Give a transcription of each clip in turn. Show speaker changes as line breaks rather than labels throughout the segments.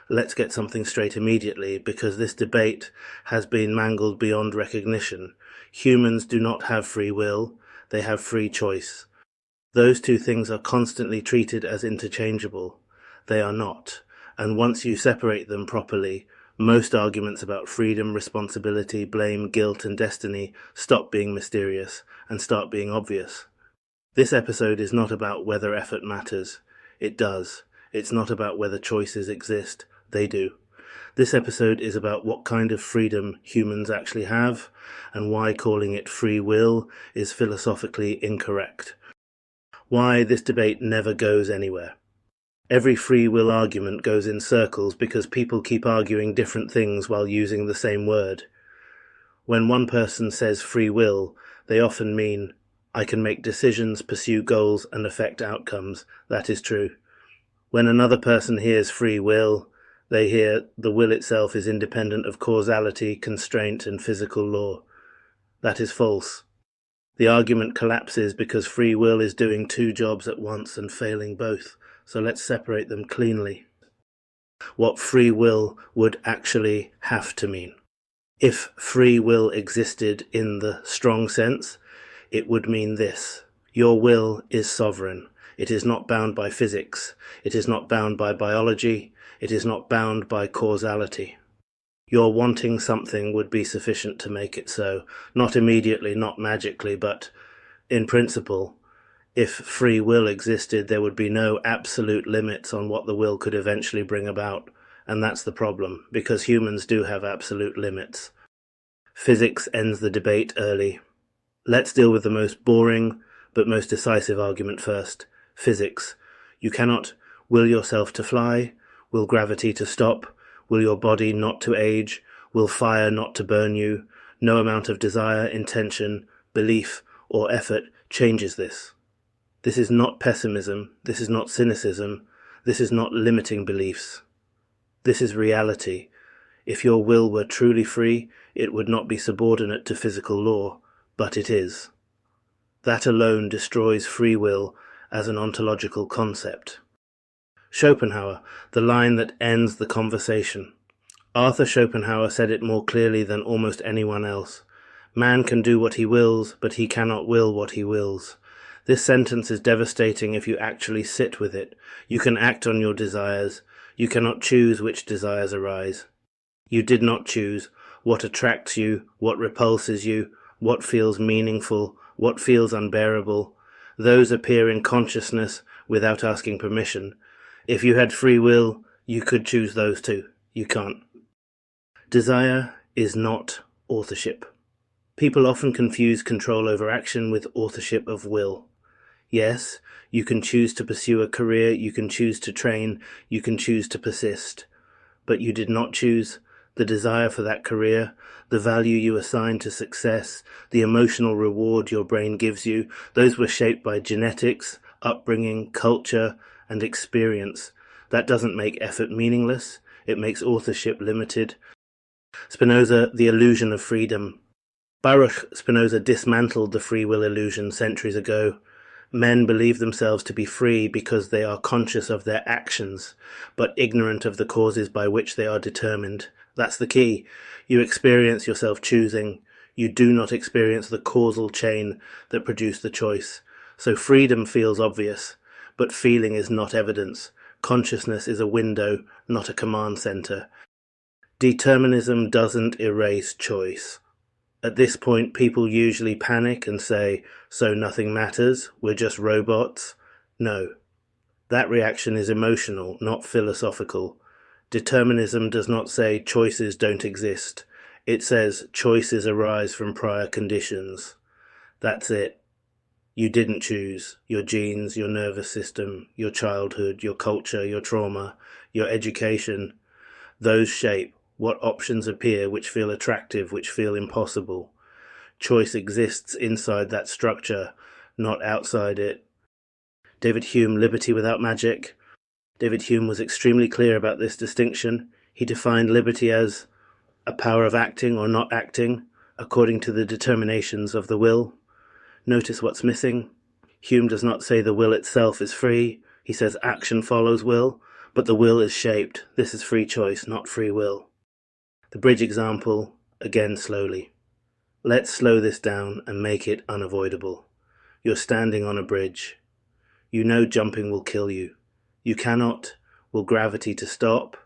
let's get something straight immediately, because this debate has been mangled beyond recognition. Humans do not have free will, they have free choice. Those two things are constantly treated as interchangeable. They are not, and once you separate them properly, most arguments about freedom, responsibility, blame, guilt, and destiny stop being mysterious and start being obvious. This episode is not about whether effort matters. It does. It's not about whether choices exist. They do. This episode is about what kind of freedom humans actually have, and why calling it free will is philosophically incorrect. Why this debate never goes anywhere. Every free will argument goes in circles because people keep arguing different things while using the same word. When one person says free will, they often mean, I can make decisions, pursue goals, and affect outcomes. That is true. When another person hears free will, they hear the will itself is independent of causality, constraint, and physical law. That is false. The argument collapses because free will is doing two jobs at once and failing both, so let's separate them cleanly. What free will would actually have to mean. If free will existed in the strong sense, it would mean this. Your will is sovereign. It is not bound by physics. It is not bound by biology. It is not bound by causality. Your wanting something would be sufficient to make it so. Not immediately, not magically, but in principle. If free will existed, there would be no absolute limits on what the will could eventually bring about. And that's the problem, because humans do have absolute limits. Physics ends the debate early. Let's deal with the most boring, but most decisive argument first. Physics. You cannot will yourself to fly, will gravity to stop, will your body not to age, will fire not to burn you. No amount of desire, intention, belief, or effort changes this. This is not pessimism, this is not cynicism, this is not limiting beliefs. This is reality. If your will were truly free, it would not be subordinate to physical law, but it is. That alone destroys free will as an ontological concept. Schopenhauer, the line that ends the conversation. Arthur Schopenhauer said it more clearly than almost anyone else. Man can do what he wills, but he cannot will what he wills. This sentence is devastating if you actually sit with it. You can act on your desires. You cannot choose which desires arise. You did not choose what attracts you, what repulses you, what feels meaningful, what feels unbearable. Those appear in consciousness without asking permission. If you had free will, you could choose those too. You can't. Desire is not authorship. People often confuse control over action with authorship of will. Yes, you can choose to pursue a career, you can choose to train, you can choose to persist. But you did not choose the desire for that career, the value you assign to success, the emotional reward your brain gives you. Those were shaped by genetics, upbringing, culture, and experience. That doesn't make effort meaningless. It makes authorship limited. Spinoza, the illusion of freedom. Baruch Spinoza dismantled the free will illusion centuries ago. Men believe themselves to be free because they are conscious of their actions, but ignorant of the causes by which they are determined. That's the key. You experience yourself choosing. You do not experience the causal chain that produced the choice. So freedom feels obvious, but feeling is not evidence. Consciousness is a window, not a command center. Determinism doesn't erase choice. At this point, people usually panic and say, so nothing matters, we're just robots. No. That reaction is emotional, not philosophical. Determinism does not say choices don't exist. It says choices arise from prior conditions. That's it. You didn't choose. Your genes, your nervous system, your childhood, your culture, your trauma, your education, those shape what options appear, which feel attractive, which feel impossible. Choice exists inside that structure, not outside it. David Hume, Liberty Without Magic. David Hume was extremely clear about this distinction. He defined liberty as a power of acting or not acting, according to the determinations of the will. Notice what's missing. Hume does not say the will itself is free. He says action follows will, But the will is shaped. This is free choice, not free will. The bridge example, again slowly. Let's slow this down and make it unavoidable. You're standing on a bridge. You know jumping will kill you. You cannot. Will gravity to stop?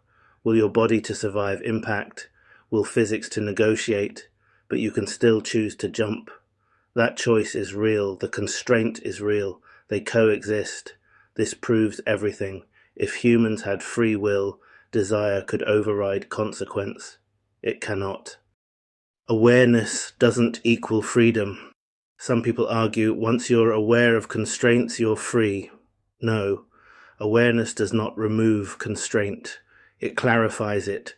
Will your body to survive impact? Will physics to negotiate? But you can still choose to jump. That choice is real. The constraint is real. They coexist. This proves everything. If humans had free will, desire could override consequence. It cannot. Awareness doesn't equal freedom. Some people argue once you're aware of constraints, you're free. No, awareness does not remove constraint. It clarifies it.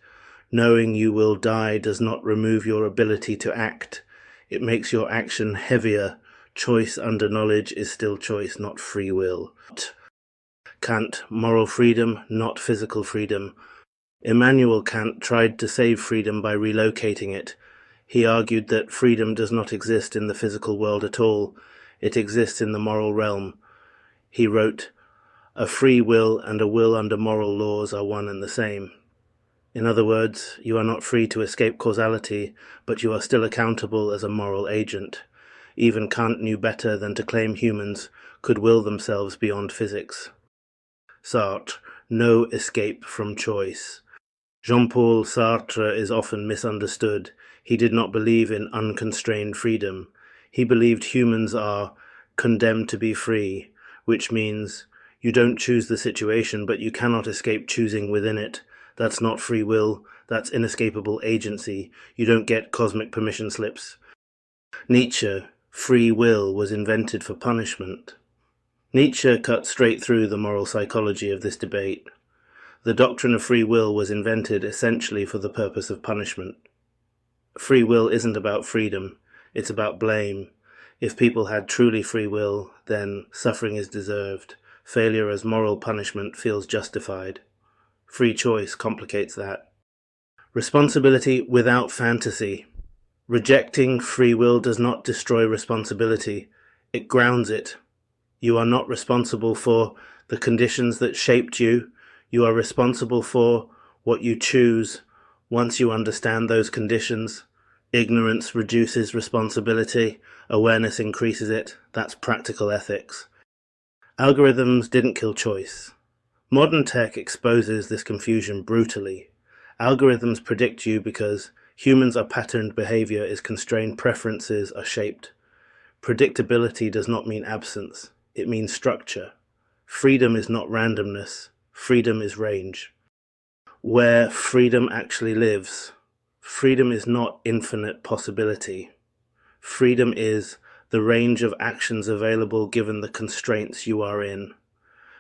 Knowing you will die does not remove your ability to act. It makes your action heavier. Choice under knowledge is still choice, not free will. Kant, moral freedom, not physical freedom. Immanuel Kant tried to save freedom by relocating it. He argued that freedom does not exist in the physical world at all. It exists in the moral realm. He wrote, "A free will and a will under moral laws are one and the same." In other words, you are not free to escape causality, but you are still accountable as a moral agent. Even Kant knew better than to claim humans could will themselves beyond physics. Sartre, no escape from choice. Jean-Paul Sartre is often misunderstood. He did not believe in unconstrained freedom. He believed humans are condemned to be free, which means you don't choose the situation, but you cannot escape choosing within it. That's not free will, that's inescapable agency. You don't get cosmic permission slips. Nietzsche, free will was invented for punishment. Nietzsche cut straight through the moral psychology of this debate. The doctrine of free will was invented essentially for the purpose of punishment. Free will isn't about freedom, it's about blame. If people had truly free will, then suffering is deserved. Failure as moral punishment feels justified. Free choice complicates that. Responsibility without fantasy. Rejecting free will does not destroy responsibility, it grounds it. You are not responsible for the conditions that shaped you. You are responsible for what you choose. Once you understand those conditions, ignorance reduces responsibility, awareness increases it. That's practical ethics. Algorithms didn't kill choice. Modern tech exposes this confusion brutally. Algorithms predict you because humans are patterned, behavior is constrained, preferences are shaped. Predictability does not mean absence, it means structure. Freedom is not randomness, freedom is range. Where freedom actually lives, freedom is not infinite possibility. Freedom is the range of actions available given the constraints you are in.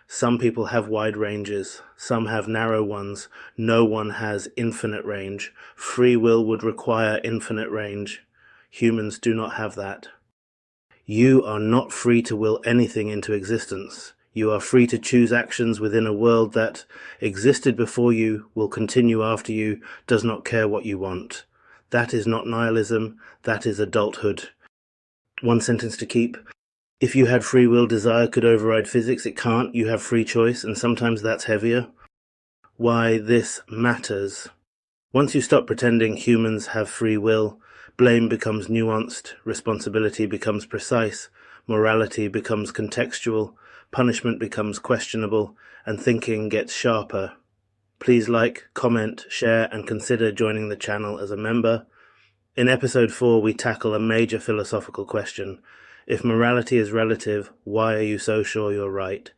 Some people have wide ranges, some have narrow ones. No one has infinite range. Free will would require infinite range. Humans do not have that. You are not free to will anything into existence. You are free to choose actions within a world that existed before you, will continue after you, does not care what you want. That is not nihilism, that is adulthood. One sentence to keep. If you had free will, desire could override physics. It can't. You have free choice, and sometimes that's heavier. Why this matters. Once you stop pretending humans have free will, blame becomes nuanced, responsibility becomes precise, morality becomes contextual, punishment becomes questionable, and thinking gets sharper. Please like, comment, share, and consider joining the channel as a member. In episode 4, we tackle a major philosophical question. If morality is relative, why are you so sure you're right?